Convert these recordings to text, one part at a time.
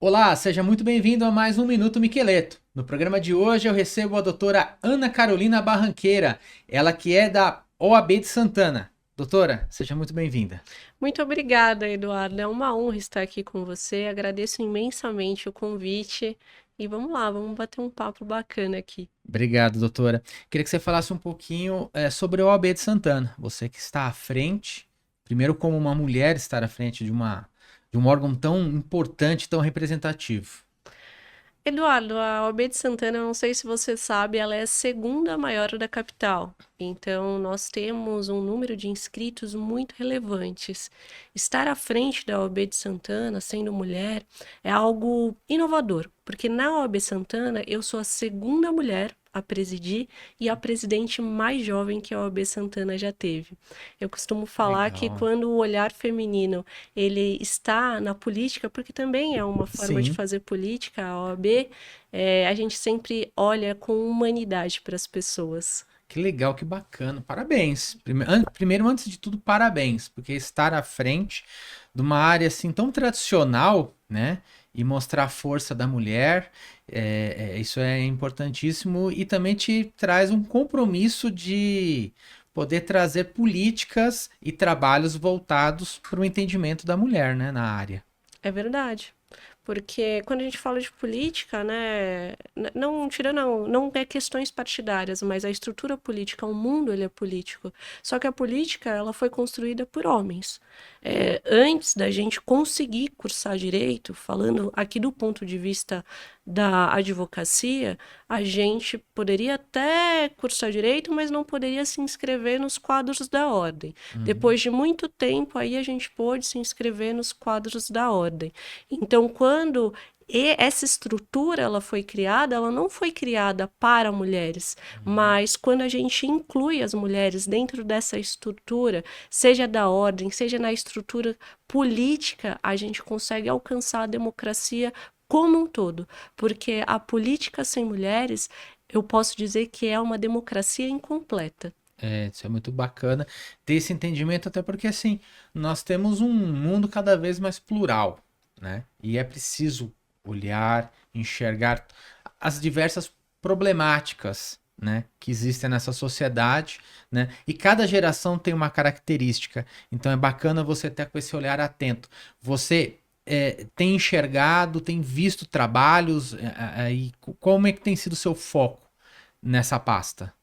Olá, seja muito bem-vindo a mais um Minuto Miqueleto. No programa de hoje eu recebo a doutora Ana Carolina Barranqueira, ela que é da OAB de Santana. Doutora, seja muito bem-vinda. Muito obrigada, Eduardo. É uma honra estar aqui com você. Agradeço imensamente o convite. E vamos lá, vamos bater um papo bacana aqui. Obrigado, doutora. Queria que você falasse um pouquinho sobre a OAB de Santana. Você que está à frente, primeiro como uma mulher estar à frente de um órgão tão importante, tão representativo. Eduardo, a OAB de Santana, não sei se você sabe, ela é a segunda maior da capital. Então, nós temos um número de inscritos muito relevantes. Estar à frente da OAB de Santana, sendo mulher, é algo inovador, porque na OAB Santana eu sou a segunda mulher a presidir e a presidente mais jovem que a OAB Santana já teve. Eu costumo falar que Legal. quando o olhar feminino ele está na política, porque também é uma forma de Sim. fazer política, a OAB, a gente sempre olha com humanidade para as pessoas. Que legal, que bacana. Parabéns. Primeiro, antes de tudo, parabéns, porque estar à frente de uma área assim tão tradicional, né? E mostrar a força da mulher, isso é importantíssimo e também te traz um compromisso de poder trazer políticas e trabalhos voltados para o entendimento da mulher, né, na área. É verdade. Porque quando a gente fala de política, né, não tirando, não é questões partidárias, mas a estrutura política, o mundo ele é político. Só que a política ela foi construída por homens. Antes da gente conseguir cursar direito, falando aqui do ponto de vista da advocacia, a gente poderia até cursar direito, mas não poderia se inscrever nos quadros da ordem. Uhum. Depois de muito tempo, aí a gente pôde se inscrever nos quadros da ordem. Então, quando essa estrutura ela foi criada, ela não foi criada para mulheres, Uhum. mas quando a gente inclui as mulheres dentro dessa estrutura, seja da ordem, seja na estrutura política, a gente consegue alcançar a democracia como um todo, porque a política sem mulheres, eu posso dizer que é uma democracia incompleta. Isso é muito bacana ter esse entendimento, até porque assim, nós temos um mundo cada vez mais plural, né? E é preciso olhar, enxergar as diversas problemáticas, né, que existem nessa sociedade, né? E cada geração tem uma característica. Então é bacana você ter com esse olhar atento. Você tem enxergado, tem visto trabalhos, e como é que tem sido o seu foco nessa pasta?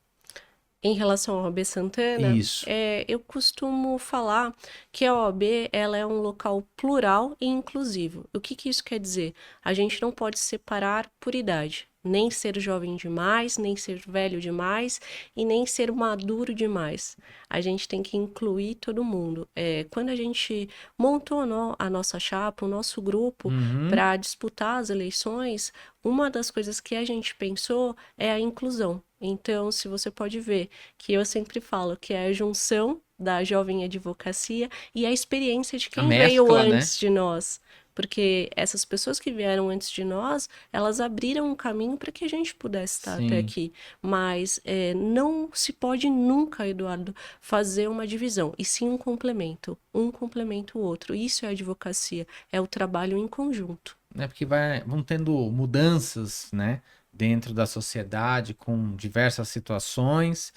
Em relação ao OAB Santana, Isso. eu costumo falar que a OAB ela é um local plural e inclusivo. O que isso quer dizer? A gente não pode separar por idade, nem ser jovem demais, nem ser velho demais e nem ser maduro demais. A gente tem que incluir todo mundo. Quando a gente montou a nossa chapa, o nosso grupo Uhum. para disputar as eleições, uma das coisas que a gente pensou é a inclusão. Então, se você pode ver que eu sempre falo que é a junção da jovem advocacia e a experiência de A quem veio mescla, né? antes de nós. Porque essas pessoas que vieram antes de nós, elas abriram um caminho para que a gente pudesse estar até Sim. aqui. Mas não se pode nunca, Eduardo, fazer uma divisão, e sim um complemento. Um complementa o outro. Isso é advocacia, é o trabalho em conjunto. Né? Porque vão tendo mudanças, né? Dentro da sociedade, com diversas situações,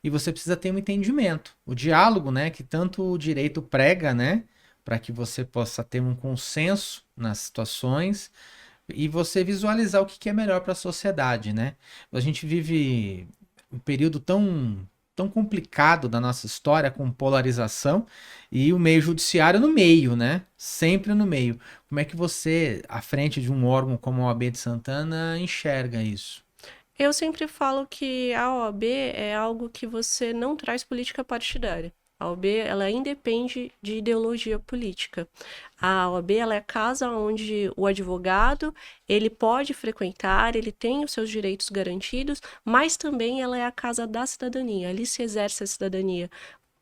e você precisa ter um entendimento. O diálogo, né? Que tanto o direito prega, né? Para que você possa ter um consenso nas situações e você visualizar o que que é melhor para a sociedade, né? A gente vive um período tão complicado da nossa história com polarização e o meio judiciário no meio, né? Sempre no meio. Como é que você, à frente de um órgão como a OAB de Santana, enxerga isso? Eu sempre falo que a OAB é algo que você não traz política partidária. A OAB, ela independe de ideologia política. A OAB, ela é a casa onde o advogado, ele pode frequentar, ele tem os seus direitos garantidos, mas também ela é a casa da cidadania. Ali se exerce a cidadania.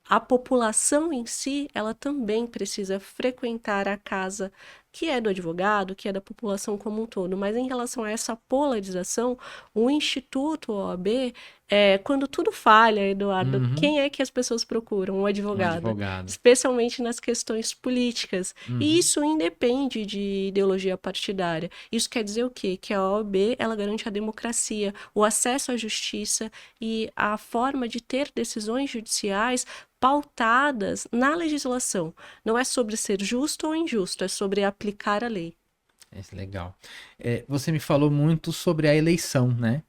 A população em si, ela também precisa frequentar a casa que é do advogado, que é da população como um todo. Mas em relação a essa polarização, o Instituto OAB, Quando tudo falha, Eduardo, Uhum. quem é que as pessoas procuram? Um Um advogado, advogado. especialmente nas questões políticas. E Uhum. isso independe de ideologia partidária. Isso quer dizer o quê? Que a OAB, ela garante a democracia, o acesso à justiça e a forma de ter decisões judiciais pautadas na legislação. Não é sobre ser justo ou injusto, é sobre aplicar a lei. Legal. Você me falou muito sobre a eleição, né?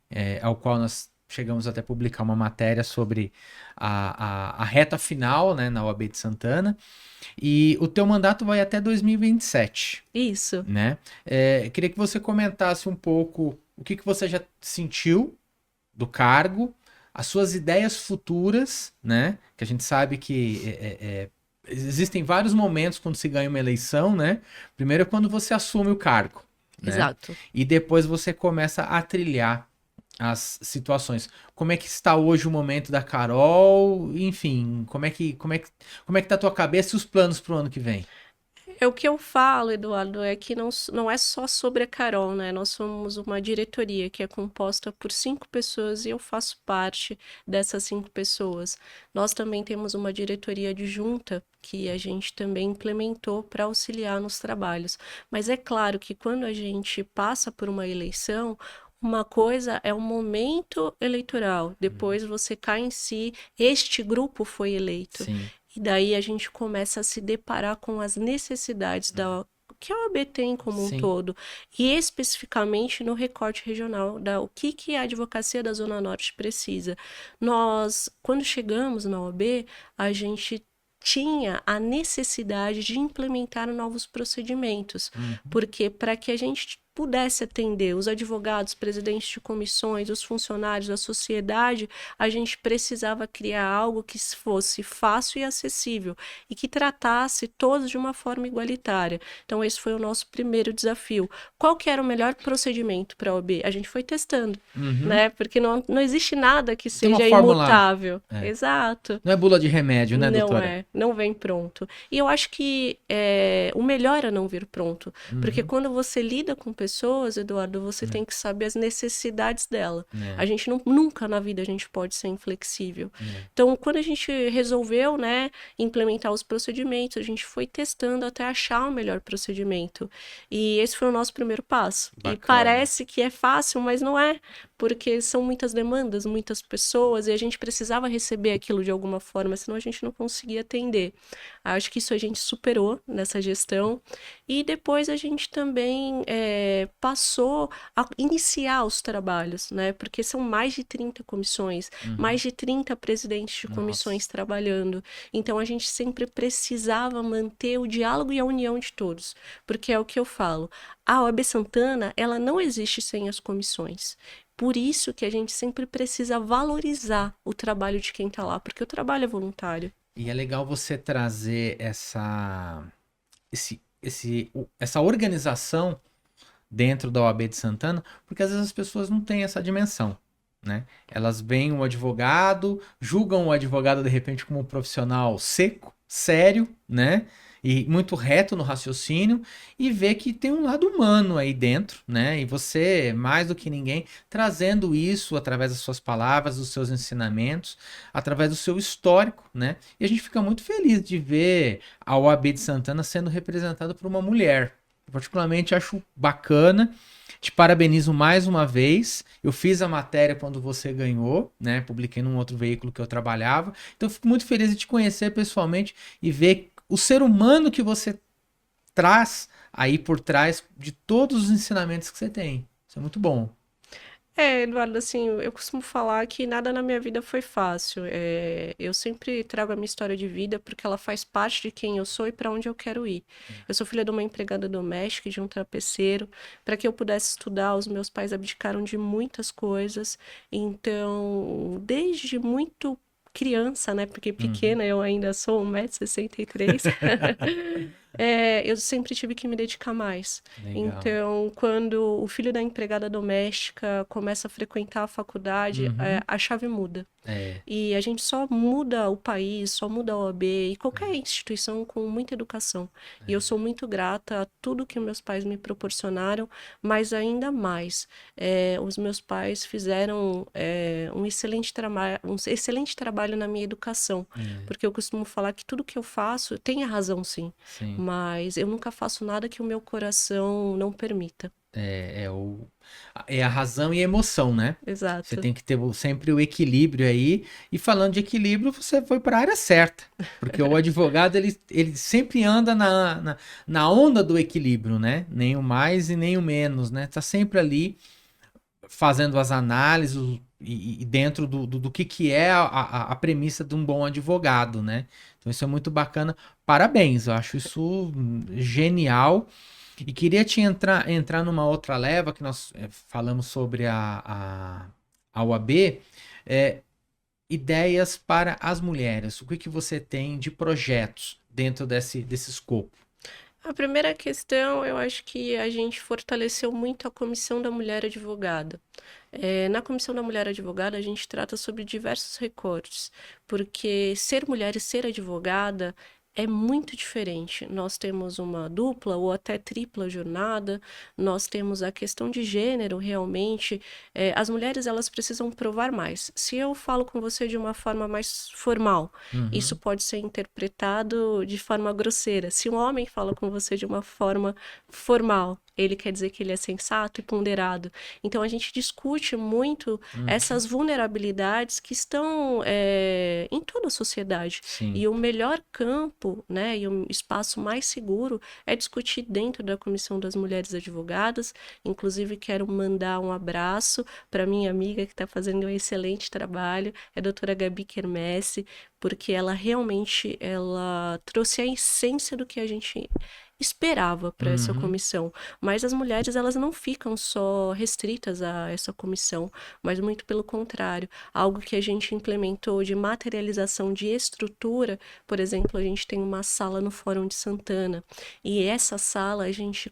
Ao qual nós chegamos até a publicar uma matéria sobre a reta final, né, na OAB de Santana. E o teu mandato vai até 2027, Isso. né? Queria que você comentasse um pouco o que você já sentiu do cargo, as suas ideias futuras, né? Que a gente sabe que existem vários momentos quando se ganha uma eleição, né? Primeiro é quando você assume o cargo, né? Exato. E depois você começa a trilhar as situações. Como é que está hoje o momento da Carol? Enfim, como é que tá a tua cabeça e os planos para o ano que vem? O que eu falo, Eduardo, é que não é só sobre a Carol, né? Nós somos uma diretoria que é composta por 5 pessoas e eu faço parte dessas 5 pessoas. Nós também temos uma diretoria adjunta que a gente também implementou para auxiliar nos trabalhos. Mas é claro que quando a gente passa por uma eleição, uma coisa é o momento eleitoral, depois você cai em si, este grupo foi eleito. Sim. E daí a gente começa a se deparar com as necessidades que a OAB tem como um Sim. todo, e especificamente no recorte regional, o que a advocacia da Zona Norte precisa. Nós, quando chegamos na OAB, a gente tinha a necessidade de implementar novos procedimentos, Uhum. porque para que a gente pudesse atender os advogados, presidentes de comissões, os funcionários da sociedade, a gente precisava criar algo que fosse fácil e acessível e que tratasse todos de uma forma igualitária. Então, esse foi o nosso primeiro desafio. Qual que era o melhor procedimento para a OAB? A gente foi testando, Uhum. né? Porque não existe nada que Tem uma seja fórmula. imutável. Exato. Não é bula de remédio, né, Não doutora? é, não vem pronto. E eu acho que o melhor é não vir pronto. Porque Uhum. quando você lida com pessoas, Eduardo, você tem que saber as necessidades dela. É. A gente nunca na vida a gente pode ser inflexível. É. Então, quando a gente resolveu, né, implementar os procedimentos, a gente foi testando até achar o melhor procedimento. E esse foi o nosso primeiro passo. E Bacana. parece que é fácil, mas não é, porque são muitas demandas, muitas pessoas, e a gente precisava receber aquilo de alguma forma, senão a gente não conseguia atender. Acho que isso a gente superou nessa gestão. E depois a gente também passou a iniciar os trabalhos, né? Porque são mais de 30 comissões, mais de 30 presidentes de comissões Nossa. trabalhando. Então a gente sempre precisava manter o diálogo e a união de todos, porque é o que eu falo. A OAB Santana, ela não existe sem as comissões. Por isso que a gente sempre precisa valorizar o trabalho de quem está lá, porque o trabalho é voluntário. E é legal você trazer essa organização dentro da OAB de Santana, porque às vezes as pessoas não têm essa dimensão, né? Elas veem o advogado, julgam o advogado de repente como um profissional seco, sério, né? E muito reto no raciocínio, e vê que tem um lado humano aí dentro, né? E você, mais do que ninguém, trazendo isso através das suas palavras, dos seus ensinamentos, através do seu histórico, né? E a gente fica muito feliz de ver a OAB de Santana sendo representada por uma mulher. Eu particularmente acho bacana. Te parabenizo mais uma vez. Eu fiz a matéria quando você ganhou, né? Publiquei num outro veículo que eu trabalhava. Então, eu fico muito feliz de te conhecer pessoalmente e ver o ser humano que você traz aí por trás de todos os ensinamentos que você tem. Isso é muito bom. Eduardo, assim, eu costumo falar que nada na minha vida foi fácil. Eu sempre trago a minha história de vida porque ela faz parte de quem eu sou e para onde eu quero ir. Eu sou filha de uma empregada doméstica e de um tapeceiro. Para que eu pudesse estudar, os meus pais abdicaram de muitas coisas. Então, desde muito criança, né? Porque pequena eu ainda sou 1,63 m. eu sempre tive que me dedicar mais. Legal. Então, quando o filho da empregada doméstica começa a frequentar a faculdade, Uhum. a chave muda. É, E a gente só muda o país, só muda a OAB e qualquer instituição com muita educação. E eu sou muito grata a tudo que meus pais me proporcionaram, mas ainda mais, os meus pais fizeram um excelente trabalho na minha educação. é, Porque eu costumo falar que tudo que eu faço tem a razão, sim, sim. mas eu nunca faço nada que o meu coração não permita. É a razão e a emoção, né? Você Exato. tem que ter sempre o equilíbrio aí. E falando de equilíbrio, você foi para a área certa. Porque o advogado, ele sempre anda na onda do equilíbrio, né? Nem o mais e nem o menos, né? Tá sempre ali fazendo as análises e dentro do que é a premissa de um bom advogado, né? Então isso é muito bacana. Parabéns, eu acho isso genial. E queria entrar numa outra leva que nós falamos sobre a OAB, é, ideias para as mulheres. O que você tem de projetos dentro desse escopo? A primeira questão, eu acho que a gente fortaleceu muito a Comissão da Mulher Advogada. Na Comissão da Mulher Advogada, a gente trata sobre diversos recortes, porque ser mulher e ser advogada é muito diferente. Nós temos uma dupla ou até tripla jornada, nós temos a questão de gênero, realmente. As mulheres, elas precisam provar mais. Se eu falo com você de uma forma mais formal, isso Uhum, pode ser interpretado de forma grosseira. Se um homem fala com você de uma forma formal, ele quer dizer que ele é sensato e ponderado. Então, a gente discute muito uhum, essas vulnerabilidades que estão em toda a sociedade. sim. E o melhor campo, né, e o espaço mais seguro é discutir dentro da Comissão das Mulheres Advogadas. Inclusive, quero mandar um abraço para minha amiga que está fazendo um excelente trabalho, é a doutora Gabi Quermesse, porque ela realmente ela trouxe a essência do que a gente esperava para essa Uhum, comissão. Mas as mulheres, elas não ficam só restritas a essa comissão, mas muito pelo contrário. Algo que a gente implementou de materialização de estrutura, por exemplo, a gente tem uma sala no Fórum de Santana, e essa sala a gente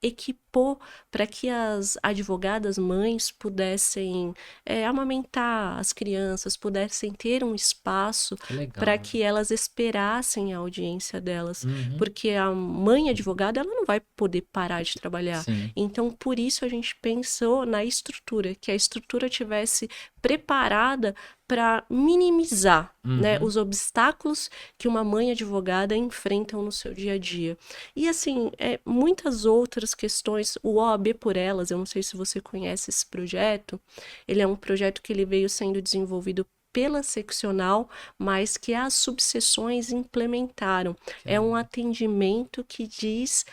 equipou para que as advogadas mães pudessem amamentar as crianças, pudessem ter um espaço que para legal. que elas esperassem a audiência delas, Uhum, porque a mãe advogada ela não vai poder parar de trabalhar. sim. Então, por isso a gente pensou na estrutura, que a estrutura tivesse preparada para minimizar, né, Uhum, os obstáculos que uma mãe advogada enfrentam no seu dia a dia. E assim, muitas outras questões, o OAB por Elas, eu não sei se você conhece esse projeto, ele é um projeto que ele veio sendo desenvolvido pela seccional, mas que as subseções implementaram. que É um legal. atendimento que diz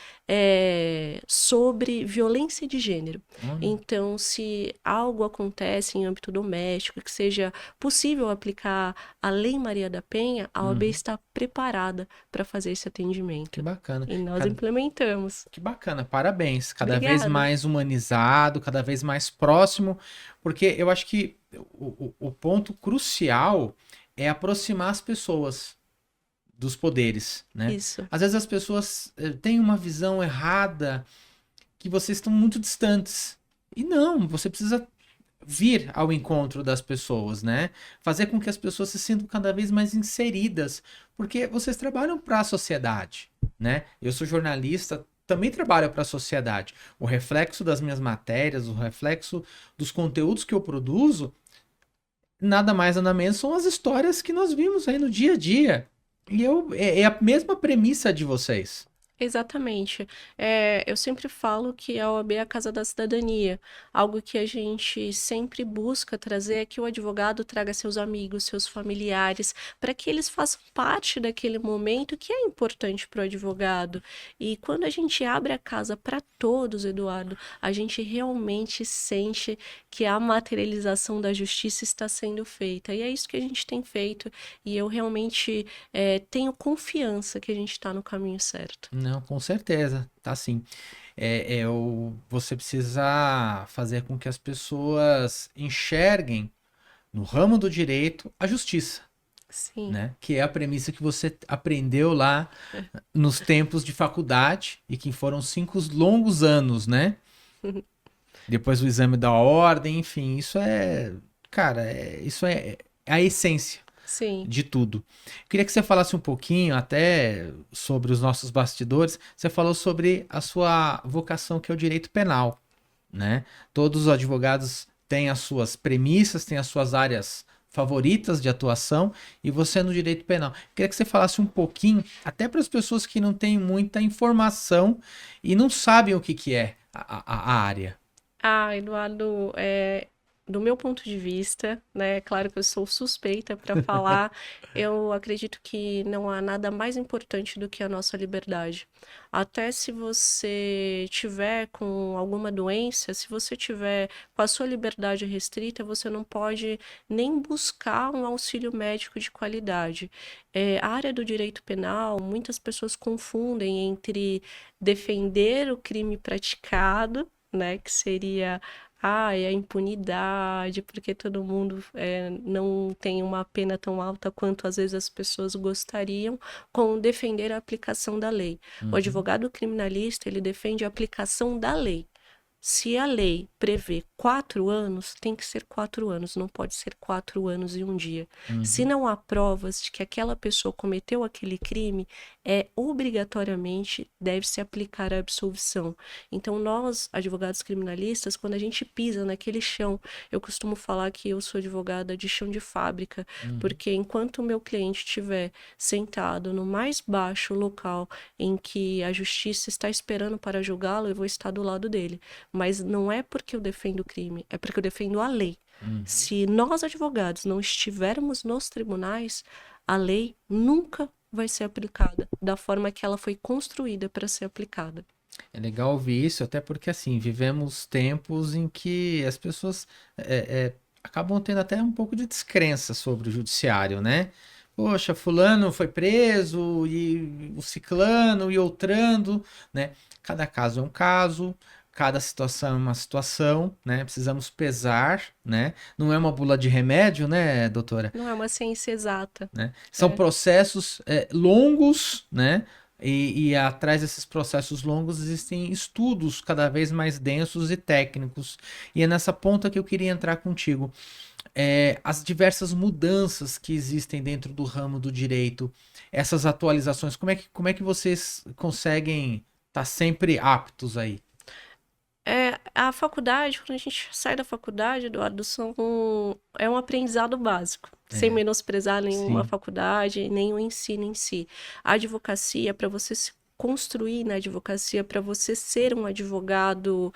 sobre violência de gênero. Olha, Então, se algo acontece em âmbito doméstico, que seja possível aplicar a Lei Maria da Penha, a OAB uhum, está preparada para fazer esse que atendimento. bacana. E nós implementamos. Que bacana, parabéns. Cada vez Obrigada. mais humanizado, cada vez mais próximo, porque eu acho que o ponto crucial é aproximar as pessoas dos poderes, né? Isso. Às vezes as pessoas têm uma visão errada que vocês estão muito distantes. E não, você precisa vir ao encontro das pessoas, né? Fazer com que as pessoas se sintam cada vez mais inseridas, porque vocês trabalham para a sociedade, né? Eu sou jornalista, também trabalho para a sociedade. O reflexo das minhas matérias, o reflexo dos conteúdos que eu produzo, nada mais nada menos são as histórias que nós vimos aí no dia a dia. E é a mesma premissa de vocês. Exatamente. Eu sempre falo que a OAB é a Casa da Cidadania. Algo que a gente sempre busca trazer é que o advogado traga seus amigos, seus familiares, para que eles façam parte daquele momento que é importante para o advogado. E quando a gente abre a casa para todos, Eduardo, a gente realmente sente que a materialização da justiça está sendo feita. E é isso que a gente tem feito. E eu realmente tenho confiança que a gente está no caminho certo. Não, com certeza, tá sim. Você precisa fazer com que as pessoas enxerguem no ramo do direito a justiça. Sim. né? Que é a premissa que você aprendeu lá nos tempos de faculdade e que foram 5 longos anos, né? Depois o exame da ordem, enfim, isso é, cara, isso é a essência Sim. de tudo. Queria que você falasse um pouquinho até sobre os nossos bastidores. Você falou sobre a sua vocação, que é o direito penal, né? Todos os advogados têm as suas premissas, têm as suas áreas favoritas de atuação e você no direito penal. Queria que você falasse um pouquinho, até para as pessoas que não têm muita informação e não sabem o que que é a área. Ah, Eduardo, do meu ponto de vista, né, claro que eu sou suspeita para falar, eu acredito que não há nada mais importante do que a nossa liberdade. Até se você tiver com alguma doença, se você tiver com a sua liberdade restrita, você não pode nem buscar um auxílio médico de qualidade. A área do direito penal, muitas pessoas confundem entre defender o crime praticado, né, que seria a impunidade, porque todo mundo não tem uma pena tão alta quanto às vezes as pessoas gostariam, com defender a aplicação da lei. O Uhum, advogado criminalista, ele defende a aplicação da lei. Se a lei prevê 4 anos, tem que ser 4 anos, não pode ser 4 anos e um dia. Se uhum, não há provas de que aquela pessoa cometeu aquele crime, obrigatoriamente deve-se aplicar a absolvição. Então, nós, advogados criminalistas, quando a gente pisa naquele chão, eu costumo falar que eu sou advogada de chão de fábrica, uhum. porque enquanto o meu cliente estiver sentado no mais baixo local em que a justiça está esperando para julgá-lo, eu vou estar do lado dele. Mas não é porque eu defendo o crime, é porque eu defendo a lei. Uhum. Se nós, advogados, não estivermos nos tribunais, a lei nunca vai ser aplicada da forma que ela foi construída para ser aplicada. É legal ouvir isso, até porque assim, vivemos tempos em que as pessoas acabam tendo até um pouco de descrença sobre o judiciário, né? Poxa, fulano foi preso e o ciclano e outrando, né? Cada caso é um caso, cada situação é uma situação, né? Precisamos pesar, né? Não é uma bula de remédio, né, doutora? Não é uma ciência exata. Né? São É. processos longos, né? E atrás desses processos longos existem estudos cada vez mais densos e técnicos. E é nessa ponta que eu queria entrar contigo. As diversas mudanças que existem dentro do ramo do direito, essas atualizações, como é que vocês conseguem estar sempre aptos aí? A faculdade, quando a gente sai da faculdade, Eduardo, é um aprendizado básico, sem É, menosprezar nenhuma sim. faculdade, nem o ensino em si. A advocacia, para você se construir na advocacia, para você ser um advogado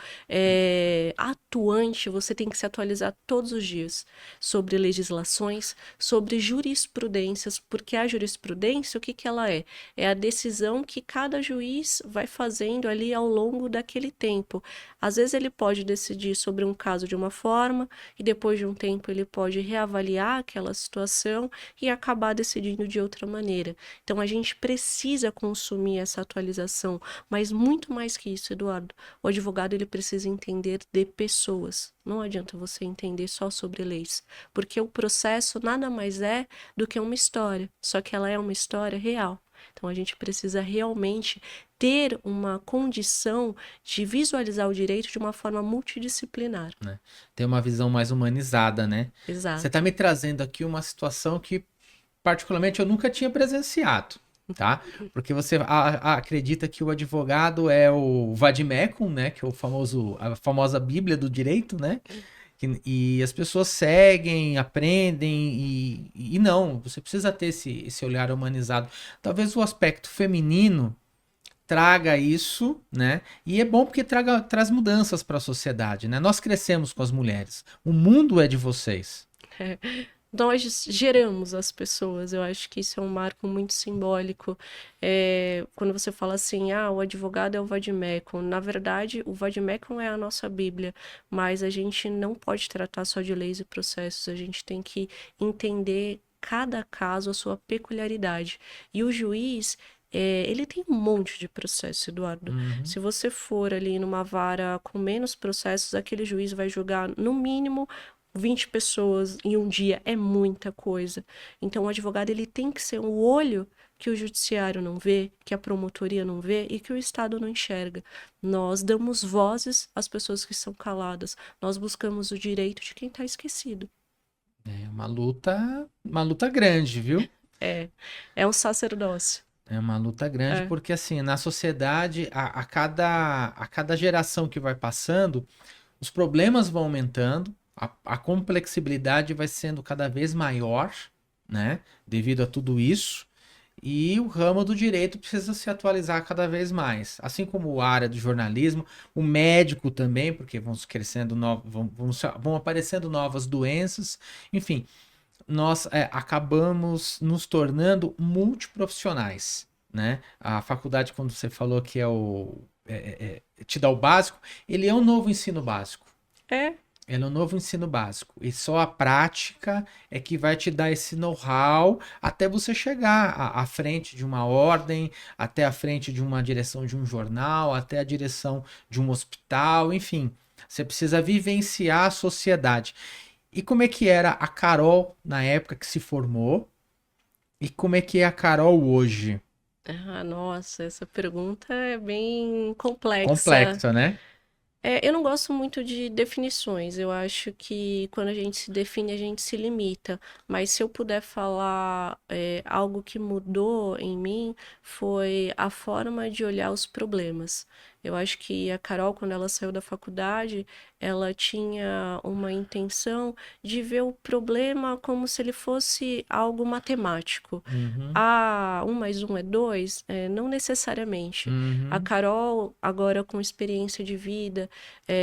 atuante, você tem que se atualizar todos os dias sobre legislações, sobre jurisprudências, porque a jurisprudência, o que que ela é? É a decisão que cada juiz vai fazendo ali ao longo daquele tempo. Às vezes ele pode decidir sobre um caso de uma forma e depois de um tempo ele pode reavaliar aquela situação e acabar decidindo de outra maneira. Então a gente precisa consumir essa atualização, mas muito mais que isso, Eduardo. O advogado ele precisa entender de pessoas. Não adianta você entender só sobre leis, porque o processo nada mais é do que uma história, só que ela é uma história real. Então a gente precisa realmente ter uma condição de visualizar o direito de uma forma multidisciplinar. Né? Tem uma visão mais humanizada, né? Você está Exato. me trazendo aqui uma situação que particularmente eu nunca tinha presenciado, tá? Porque você acredita que o advogado é o vade-mecum, né? Que é a famosa Bíblia do direito, né? E as pessoas seguem, aprendem e não, você precisa ter esse olhar humanizado. Talvez o aspecto feminino traga isso, né? E é bom porque traz mudanças para a sociedade, né? Nós crescemos com as mulheres. O mundo é de vocês. Nós geramos as pessoas, eu acho que isso é um marco muito simbólico. Quando você fala assim, o advogado é o vade-mecum. Na verdade, o vade-mecum é a nossa Bíblia, mas a gente não pode tratar só de leis e processos, a gente tem que entender cada caso, a sua peculiaridade. E o juiz, ele tem um monte de processo, Eduardo. Uhum, Se você for ali numa vara com menos processos, aquele juiz vai julgar, no mínimo, 20 pessoas em um dia é muita coisa. Então, o advogado ele tem que ser um olho que o judiciário não vê, que a promotoria não vê e que o Estado não enxerga. Nós damos vozes às pessoas que são caladas. Nós buscamos o direito de quem está esquecido. É uma luta grande, viu? É, é um sacerdócio. É uma luta grande É, porque, assim, na sociedade, a cada geração que vai passando, os problemas vão aumentando, a complexibilidade vai sendo cada vez maior, né? Devido a tudo isso. E o ramo do direito precisa se atualizar cada vez mais. Assim como a área do jornalismo, o médico também, porque vão crescendo, vão aparecendo novas doenças. Enfim, nós acabamos nos tornando multiprofissionais, né? A faculdade, quando você falou que te dá o básico, ele é um novo ensino básico. é, Ele é um novo ensino básico. E só a prática é que vai te dar esse know-how até você chegar à frente de uma ordem, até à frente de uma direção de um jornal, até a direção de um hospital, enfim. Você precisa vivenciar a sociedade. E como é que era a Carol na época que se formou? E como é que é a Carol hoje? ah, nossa, essa pergunta é bem complexa. Complexa, né? Eu não gosto muito de definições. Eu acho que quando a gente se define, a gente se limita. Mas se eu puder falar, algo que mudou em mim foi a forma de olhar os problemas. Eu acho que a Carol, quando ela saiu da faculdade, ela tinha uma intenção de ver o problema como se ele fosse algo matemático. Uhum, Ah, 1 mais 1 é 2? Não necessariamente. A uhum, Carol, agora com experiência de vida,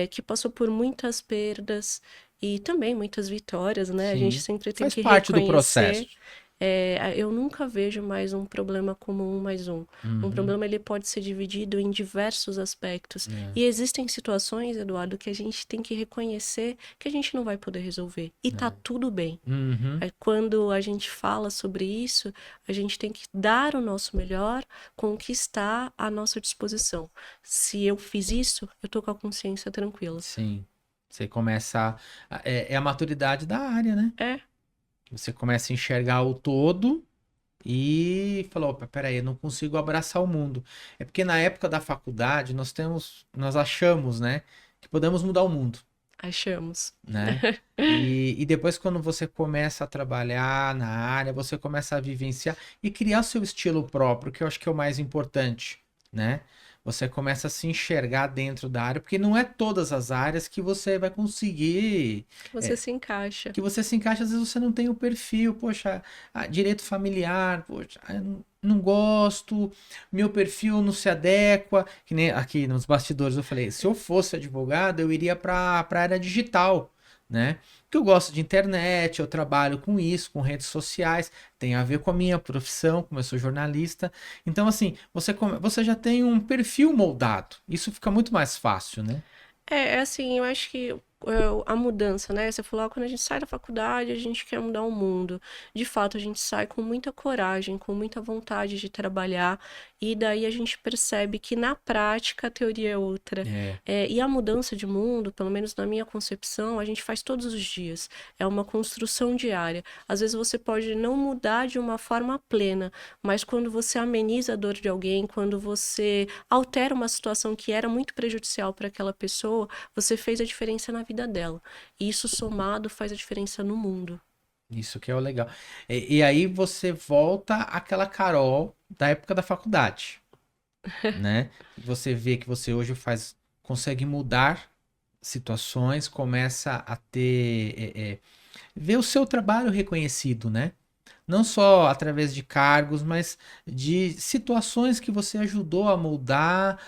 que passou por muitas perdas e também muitas vitórias, né? A gente sim. sempre tem Faz que parte do processo. reconhecer. Eu nunca vejo mais um problema como 1 mais 1. Um Uhum, problema ele pode ser dividido em diversos aspectos. é, E existem situações, Eduardo, que a gente tem que reconhecer que a gente não vai poder resolver. E tá é. tudo bem. Uhum, Quando a gente fala sobre isso, a gente tem que dar o nosso melhor com o que está à nossa disposição. Se eu fiz isso, eu tô com a consciência tranquila. sim. Você começa. É a maturidade da área, né? É, Você começa a enxergar o todo e falou, opa, peraí, eu não consigo abraçar o mundo. É porque na época da faculdade nós achamos, né, que podemos mudar o mundo, achamos. né? E depois quando você começa a trabalhar na área, você começa a vivenciar e criar seu estilo próprio, que eu acho que é o mais importante, né? Você começa a se enxergar dentro da área, porque não é todas as áreas que você vai conseguir Que você se encaixa. que você se encaixa, às vezes você não tem o perfil, poxa, direito familiar, poxa, não gosto, meu perfil não se adequa, que nem aqui nos bastidores eu falei, se eu fosse advogado, eu iria para a área digital, né? Porque eu gosto de internet, eu trabalho com isso, com redes sociais, tem a ver com a minha profissão, como eu sou jornalista. Então, assim, você já tem um perfil moldado. Isso fica muito mais fácil, né? É assim, eu acho que a mudança, né? Você falou, quando a gente sai da faculdade, a gente quer mudar o mundo. De fato, a gente sai com muita coragem, com muita vontade de trabalhar, e daí a gente percebe que na prática a teoria é outra. É, E a mudança de mundo, pelo menos na minha concepção, a gente faz todos os dias. É uma construção diária. Às vezes você pode não mudar de uma forma plena, mas quando você ameniza a dor de alguém, quando você altera uma situação que era muito prejudicial para aquela pessoa, você fez a diferença na vida dela. E isso somado faz a diferença no mundo. isso que é o legal. E aí você volta àquela Carol da época da faculdade, né? Você vê que você hoje consegue mudar situações, começa a ter, ver o seu trabalho reconhecido, né? Não só através de cargos, mas de situações que você ajudou a moldar,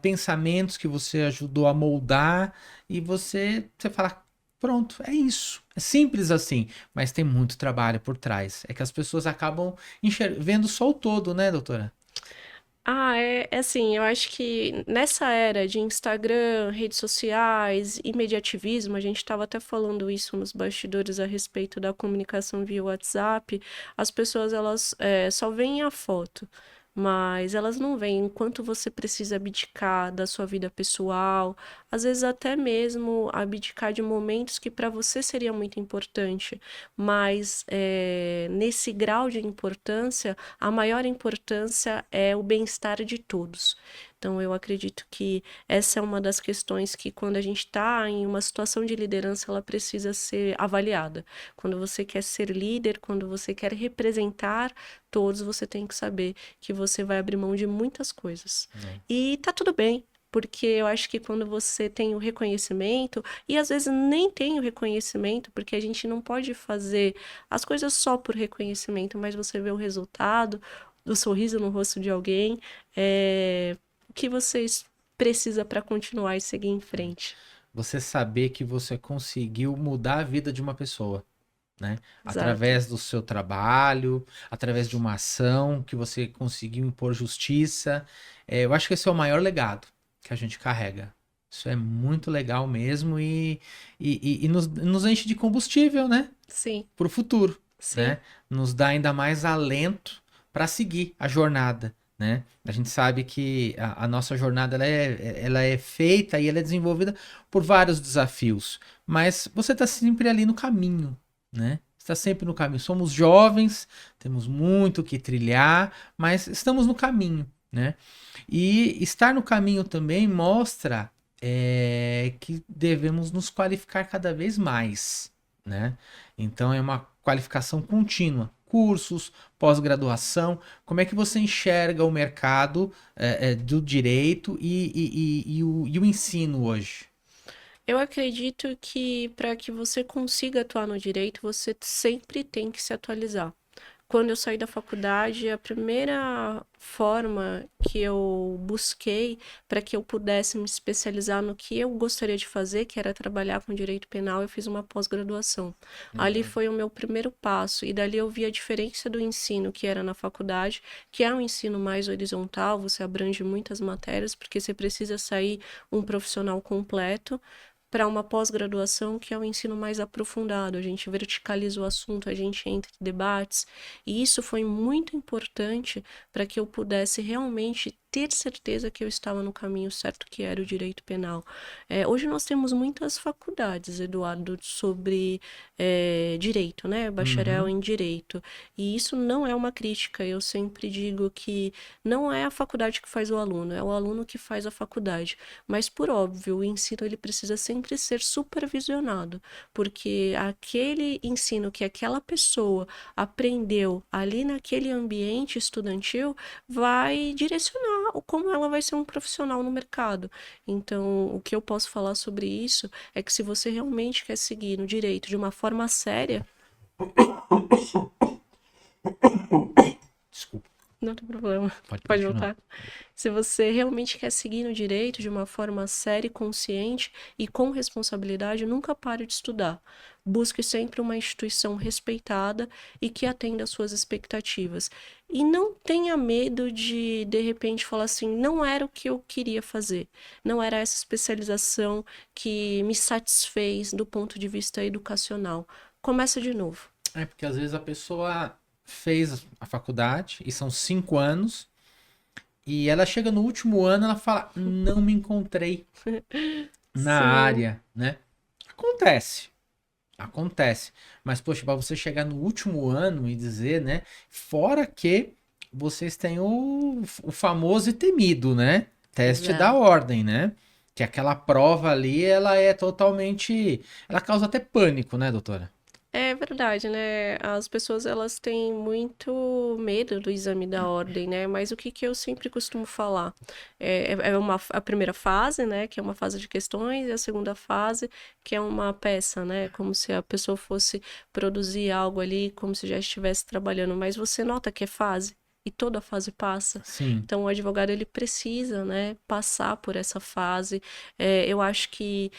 pensamentos que você ajudou a moldar, e você fala, pronto, é isso. É simples assim, mas tem muito trabalho por trás. É que as pessoas acabam vendo só o todo, né, doutora? É assim, eu acho que nessa era de Instagram, redes sociais, imediativismo, a gente estava até falando isso nos bastidores a respeito da comunicação via WhatsApp, as pessoas elas só veem a foto. mas elas não veem enquanto você precisa abdicar da sua vida pessoal, às vezes até mesmo abdicar de momentos que para você seria muito importante, mas nesse grau de importância, a maior importância é o bem-estar de todos. Então, eu acredito que essa é uma das questões que, quando a gente está em uma situação de liderança, ela precisa ser avaliada. Quando você quer ser líder, quando você quer representar todos, você tem que saber que você vai abrir mão de muitas coisas. E tá tudo bem. Porque eu acho que quando você tem o reconhecimento, e às vezes nem tem o reconhecimento, porque a gente não pode fazer as coisas só por reconhecimento, mas você vê o resultado do sorriso no rosto de alguém, o que vocês precisa para continuar e seguir em frente. Você saber que você conseguiu mudar a vida de uma pessoa, né? Exato. Através do seu trabalho, através de uma ação que você conseguiu impor justiça. Eu acho que esse é o maior legado que a gente carrega. Isso é muito legal mesmo e nos enche de combustível, né? Sim, Para o futuro, sim. né? Nos dá ainda mais alento para seguir a jornada, né? A gente sabe que a nossa jornada ela é feita e ela é desenvolvida por vários desafios, mas você está sempre ali no caminho, né? Está sempre no caminho. Somos jovens, temos muito que trilhar, mas estamos no caminho, né? E estar no caminho também mostra que devemos nos qualificar cada vez mais, né? Então é uma qualificação contínua, cursos, pós-graduação. Como é que você enxerga o mercado do direito e o ensino hoje? Eu acredito que para que você consiga atuar no direito, você sempre tem que se atualizar. Quando eu saí da faculdade, a primeira forma que eu busquei para que eu pudesse me especializar no que eu gostaria de fazer, que era trabalhar com direito penal, eu fiz uma pós-graduação. Ali Uhum. foi o meu primeiro passo, e dali eu vi a diferença do ensino que era na faculdade, que é um ensino mais horizontal, você abrange muitas matérias, porque você precisa sair um profissional completo, para uma pós-graduação que é um ensino mais aprofundado. A gente verticaliza o assunto, a gente entra em debates, e isso foi muito importante para que eu pudesse realmente ter certeza que eu estava no caminho certo, que era o direito penal. Hoje nós temos muitas faculdades, Eduardo, sobre direito, né? Bacharel Uhum. em direito. E isso não é uma crítica. Eu sempre digo que não é a faculdade que faz o aluno, é o aluno que faz a faculdade. Mas, por óbvio, o ensino ele precisa sempre ser supervisionado, porque aquele ensino que aquela pessoa aprendeu ali naquele ambiente estudantil vai direcionar como ela vai ser um profissional no mercado. Então, o que eu posso falar sobre isso é que se você realmente quer seguir no direito de uma forma séria, Desculpa, não tem problema, pode pode continuar. voltar. Se você realmente quer seguir no direito de uma forma séria e consciente e com responsabilidade, nunca pare de estudar. Busque sempre uma instituição respeitada e que atenda às suas expectativas. E não tenha medo de repente, falar assim: não era o que eu queria fazer, não era essa especialização que me satisfez do ponto de vista educacional. Começa de novo. É porque às vezes a pessoa fez a faculdade e são 5 anos e ela chega no último ano ela fala não me encontrei na Sim. área, né? Acontece, acontece. Mas poxa, para você chegar no último ano e dizer, né? Fora que vocês têm o famoso e temido, né? Teste da Exato. ordem, né? Que aquela prova ali, ela é totalmente, ela causa até pânico, né, doutora? É verdade, né? As pessoas elas têm muito medo do exame da ordem, né? Mas o que que eu sempre costumo falar? A primeira fase, né? Que é uma fase de questões, e a segunda fase, que é uma peça, né? Como se a pessoa fosse produzir algo ali, como se já estivesse trabalhando. Mas você nota que é fase. E toda fase passa. Sim. Então, o advogado, ele precisa, né, passar por essa fase. Eu acho que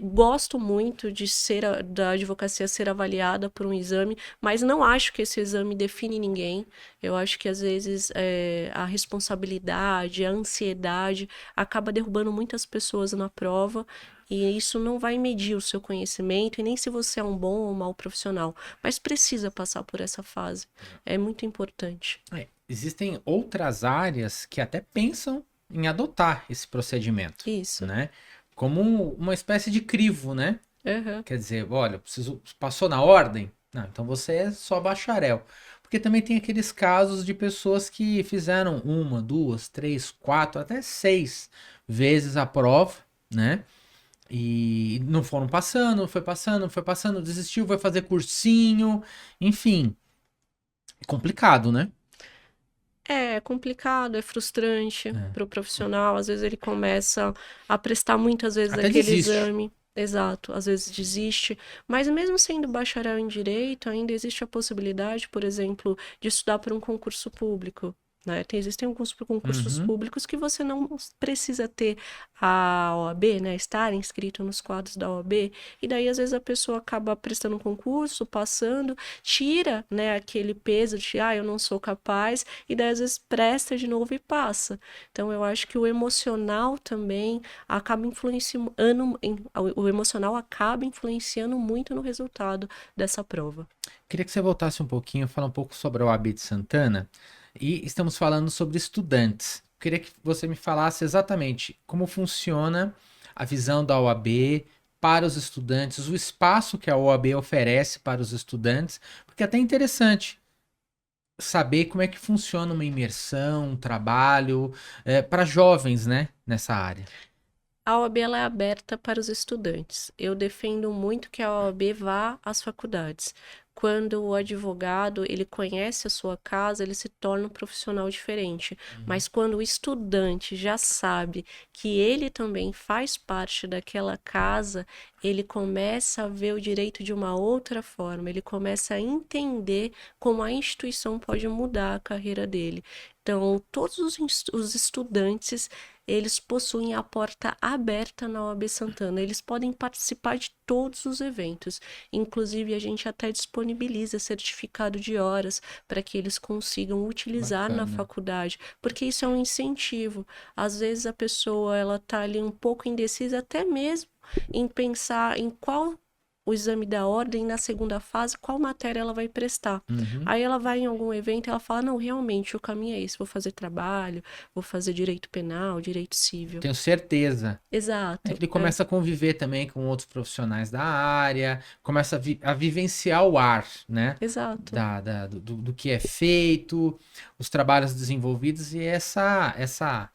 gosto muito da advocacia ser avaliada por um exame, mas não acho que esse exame define ninguém. Eu acho que às vezes a responsabilidade, a ansiedade acaba derrubando muitas pessoas na prova. E isso não vai medir o seu conhecimento e nem se você é um bom ou mau profissional, mas precisa passar por essa fase. É muito importante. existem outras áreas que até pensam em adotar esse procedimento, Isso. né? Como uma espécie de crivo, né? Aham. Quer dizer, olha, preciso, passou na ordem? Não, então você é só bacharel. Porque também tem aqueles casos de pessoas que fizeram uma, duas, três, quatro, até seis vezes a prova, né? E não foram passando, foi passando, desistiu, foi fazer cursinho, enfim, é complicado, né? É complicado, é frustrante É. para o profissional. Às vezes ele começa a prestar muitas vezes Até aquele desiste. exame. Exato, às vezes desiste. Mas mesmo sendo bacharel em direito, ainda existe a possibilidade, por exemplo, de estudar para um concurso público. Né? Existem alguns concursos Uhum. públicos que você não precisa ter a OAB, né? Estar inscrito nos quadros da OAB. E daí, às vezes, a pessoa acaba prestando um concurso, passando, tira, né, aquele peso de, eu não sou capaz, e daí às vezes presta de novo e passa. Então eu acho que o emocional também acaba influenciando, o emocional acaba influenciando muito no resultado dessa prova. Queria que você voltasse um pouquinho, falar um pouco sobre a OAB de Santana. E estamos falando sobre estudantes. Queria que você me falasse exatamente como funciona a visão da OAB para os estudantes, o espaço que a OAB oferece para os estudantes, porque é até interessante saber como é que funciona uma imersão, um trabalho, para jovens, né, nessa área. A OAB ela é aberta para os estudantes. Eu defendo muito que a OAB vá às faculdades. Quando o advogado ele conhece a sua casa, ele se torna um profissional diferente. Uhum. Mas quando o estudante já sabe que ele também faz parte daquela casa, ele começa a ver o direito de uma outra forma, ele começa a entender como a instituição pode mudar a carreira dele. Então, todos os estudantes eles possuem a porta aberta na OAB Santana. Eles podem participar de todos os eventos. Inclusive, a gente até disponibiliza certificado de horas para que eles consigam utilizar na Bacana. faculdade, porque isso é um incentivo. Às vezes a pessoa ela tá ali um pouco indecisa até mesmo em pensar em qual o exame da ordem na segunda fase, qual matéria ela vai prestar. Uhum. Aí ela vai em algum evento e ela fala, não, realmente o caminho é esse, vou fazer trabalho, vou fazer direito penal, direito civil. Tenho certeza. Exato, Ele começa a conviver também com outros profissionais da área, começa a vivenciar o ar, né? exato. Do que é feito, os trabalhos desenvolvidos e essa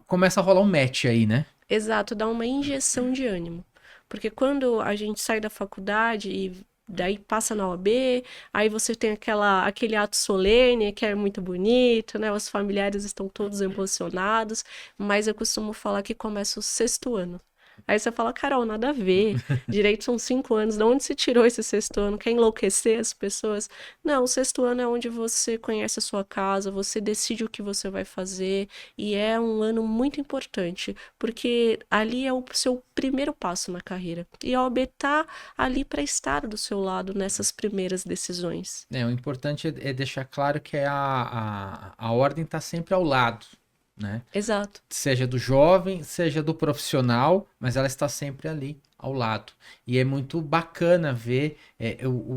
começa a rolar um match aí, né? Exato, dá uma injeção de ânimo. Porque quando a gente sai da faculdade e daí passa na OAB, aí você tem aquele ato solene que é muito bonito, né? Os familiares estão todos emocionados, mas eu costumo falar que começa o sexto ano. Aí você fala, Carol, nada a ver. Direito são 5 anos. De onde se tirou esse sexto ano? Quer enlouquecer as pessoas? Não, o sexto ano é onde você conhece a sua casa, você decide o que você vai fazer, e é um ano muito importante, porque ali é o seu primeiro passo na carreira. E a OAB tá ali para estar do seu lado nessas primeiras decisões. O importante é deixar claro que a ordem está sempre ao lado, né? Exato. Seja do jovem, seja do profissional, mas ela está sempre ali ao lado. E é muito bacana ver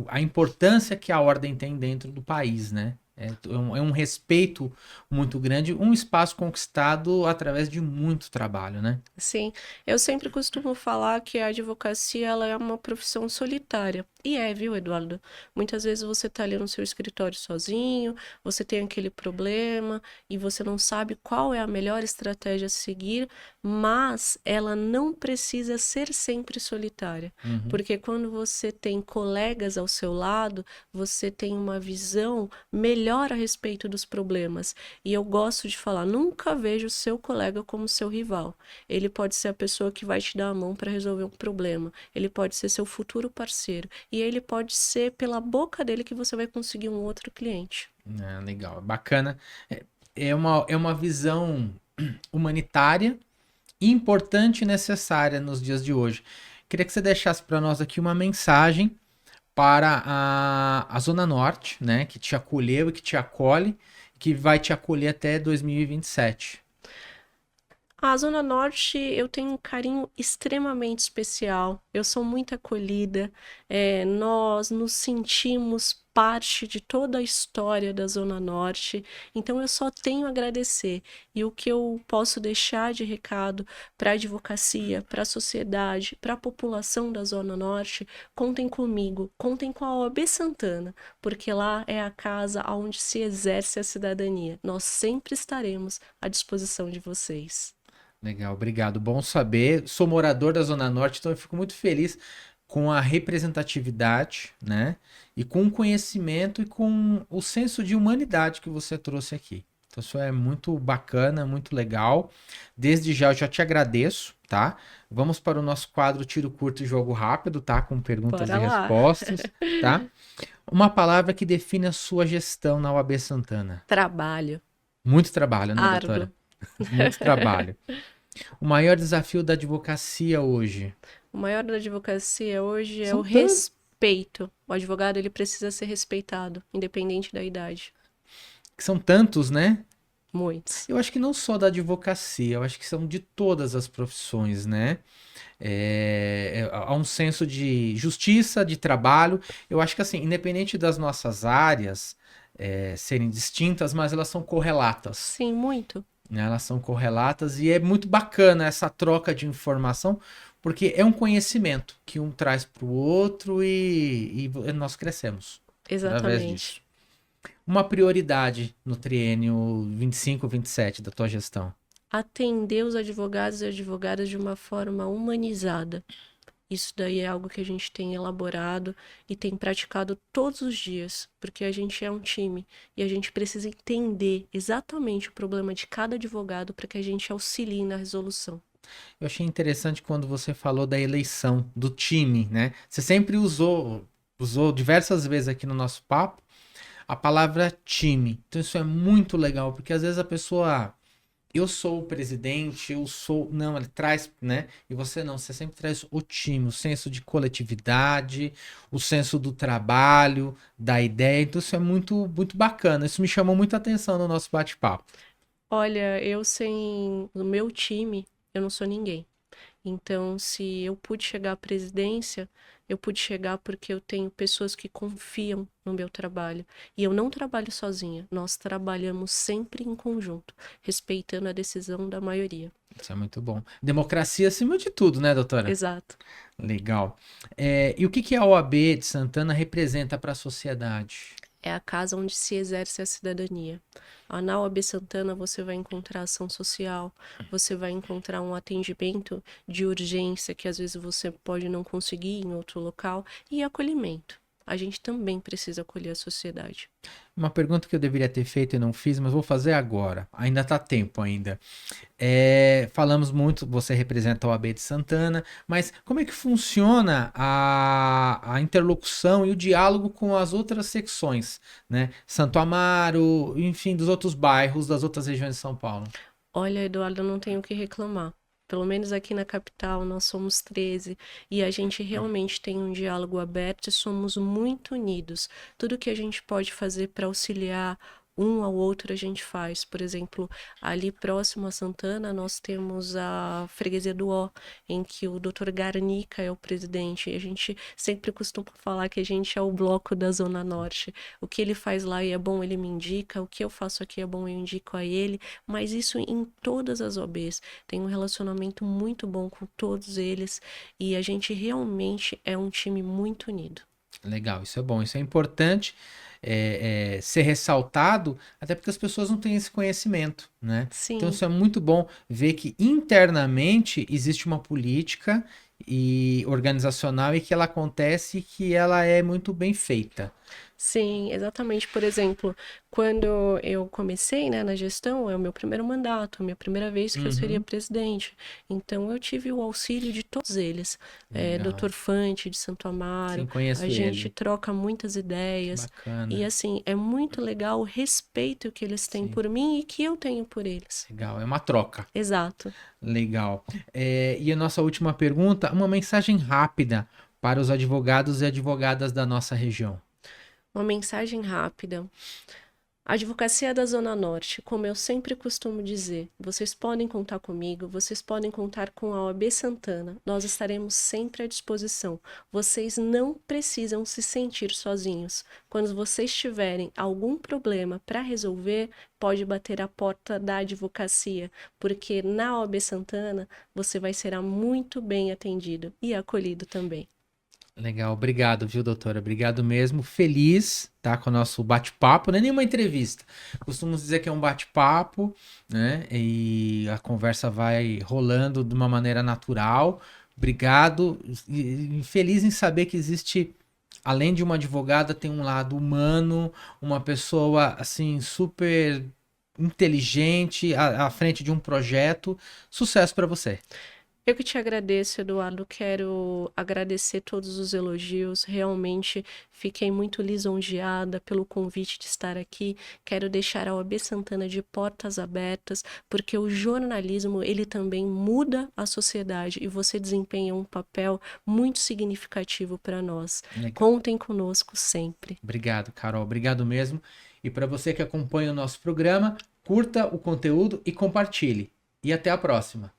a importância que a ordem tem dentro do país, né? É um respeito muito grande, um espaço conquistado através de muito trabalho, né? Sim, eu sempre costumo falar que a advocacia ela é uma profissão solitária. E é, viu, Eduardo? Muitas vezes você está ali no seu escritório sozinho, você tem aquele problema e você não sabe qual é a melhor estratégia a seguir, mas ela não precisa ser sempre solitária. Uhum. Porque quando você tem colegas ao seu lado, você tem uma visão melhor a respeito dos problemas. E eu gosto de falar, nunca veja o seu colega como seu rival. Ele pode ser a pessoa que vai te dar a mão para resolver um problema. Ele pode ser seu futuro parceiro. E ele pode ser pela boca dele que você vai conseguir um outro cliente. Legal, bacana. É uma visão humanitária, importante e necessária nos dias de hoje. Queria que você deixasse para nós aqui uma mensagem para a Zona Norte, né, que te acolheu e que te acolhe, que vai te acolher até 2027. A Zona Norte eu tenho um carinho extremamente especial. Eu sou muito acolhida. Nós nos sentimos parte de toda a história da Zona Norte, então eu só tenho a agradecer. E o que eu posso deixar de recado para a advocacia, para a sociedade, para a população da Zona Norte, contem comigo, contem com a OAB Santana, porque lá é a casa onde se exerce a cidadania. Nós sempre estaremos à disposição de vocês. Legal, obrigado. Bom saber. Sou morador da Zona Norte, então eu fico muito feliz com a representatividade, né? E com o conhecimento e com o senso de humanidade que você trouxe aqui. Então, isso é muito bacana, muito legal. Desde já, eu já te agradeço, tá? Vamos para o nosso quadro Tiro Curto e Jogo Rápido, tá? Com perguntas Bora e lá. respostas, tá? Uma palavra que define a sua gestão na OAB Santana. Trabalho. Muito trabalho, né, Árduo. doutora? Muito trabalho. O maior desafio da advocacia hoje? O maior da advocacia hoje é São o tantos. respeito. O advogado, ele precisa ser respeitado, independente da idade. Que são tantos, né? Muitos. Eu acho que não só da advocacia, eu acho que são de todas as profissões, né? Há um senso de justiça, de trabalho. Eu acho que, assim, independente das nossas áreas serem distintas, mas elas são correlatas, Sim, muito. né? Elas são correlatas e é muito bacana essa troca de informação, porque é um conhecimento que um traz para o outro e nós crescemos através Exatamente. disso. Uma prioridade no triênio 25-27 da tua gestão? Atender os advogados e advogadas de uma forma humanizada. Isso daí é algo que a gente tem elaborado e tem praticado todos os dias, porque a gente é um time e a gente precisa entender exatamente o problema de cada advogado para que a gente auxilie na resolução. Eu achei interessante quando você falou da eleição do time, né? Você sempre usou diversas vezes aqui no nosso papo a palavra time. Então isso é muito legal, porque às vezes a pessoa, eu sou o presidente, eu sou, não, ele traz, né? E você não, você sempre traz o time, o senso de coletividade, o senso do trabalho, da ideia. Então isso é muito, muito bacana. Isso me chamou muita atenção no nosso bate-papo. Olha, eu sem o meu time, eu não sou ninguém. Então, se eu pude chegar à presidência, eu pude chegar porque eu tenho pessoas que confiam no meu trabalho. E eu não trabalho sozinha, nós trabalhamos sempre em conjunto, respeitando a decisão da maioria. Isso é muito bom. Democracia acima de tudo, né, doutora? Exato. Legal. E o que que a OAB de Santana representa para a sociedade? É a casa onde se exerce a cidadania. Na OAB Santana você vai encontrar ação social, você vai encontrar um atendimento de urgência que às vezes você pode não conseguir em outro local e acolhimento. A gente também precisa acolher a sociedade. Uma pergunta que eu deveria ter feito e não fiz, mas vou fazer agora. Ainda está tempo ainda. Falamos muito, você representa a OAB de Santana, mas como é que funciona a interlocução e o diálogo com as outras secções, né? Santo Amaro, enfim, dos outros bairros, das outras regiões de São Paulo. Olha, Eduardo, eu não tenho o que reclamar. Pelo menos aqui na capital nós somos 13 e a gente realmente tem um diálogo aberto e somos muito unidos. Tudo que a gente pode fazer para auxiliar um ao outro a gente faz. Por exemplo, ali próximo a Santana nós temos a Freguesia do Ó, em que o Dr. Garnica é o presidente. E a gente sempre costuma falar que a gente é o bloco da Zona Norte. O que ele faz lá é bom, ele me indica. O que eu faço aqui é bom, eu indico a ele. Mas isso em todas as OBs. Tem um relacionamento muito bom com todos eles. E a gente realmente é um time muito unido. Legal, isso é bom, isso é importante ser ressaltado, até porque as pessoas não têm esse conhecimento, né? Então Sim. isso é muito bom ver que internamente existe uma política e organizacional e que ela acontece e que ela é muito bem feita. Sim, exatamente. Por exemplo, quando eu comecei, né, na gestão, é o meu primeiro mandato, a minha primeira vez que eu seria Uhum. presidente. Então, eu tive o auxílio de todos eles. Legal. Dr. Fante, de Santo Amaro, Sim, conheço a gente ele. troca muitas Que ideias. E, bacana. assim, é muito legal o respeito que eles têm Sim, por mim e que eu tenho por eles. legal. É uma troca. Exato. Legal. E a nossa última pergunta, uma mensagem rápida para os advogados e advogadas da nossa região. Uma mensagem rápida. A Advocacia da Zona Norte, como eu sempre costumo dizer, vocês podem contar comigo, vocês podem contar com a OAB Santana, nós estaremos sempre à disposição. Vocês não precisam se sentir sozinhos. Quando vocês tiverem algum problema para resolver, pode bater a porta da advocacia, porque na OAB Santana você vai ser muito bem atendido e acolhido também. Legal, obrigado, viu, doutora? Obrigado mesmo. Feliz, tá, com o nosso bate-papo. Não é nenhuma entrevista. Costumamos dizer que é um bate-papo, né? E a conversa vai rolando de uma maneira natural. Obrigado. E feliz em saber que existe, além de uma advogada, tem um lado humano, uma pessoa, assim, super inteligente à frente de um projeto. Sucesso para você. Eu que te agradeço, Eduardo. Quero agradecer todos os elogios. Realmente fiquei muito lisonjeada pelo convite de estar aqui. Quero deixar a OAB Santana de portas abertas, porque o jornalismo, ele também muda a sociedade e você desempenha um papel muito significativo para nós. Legal. Contem conosco sempre. Obrigado, Carol. Obrigado mesmo. E para você que acompanha o nosso programa, curta o conteúdo e compartilhe. E até a próxima.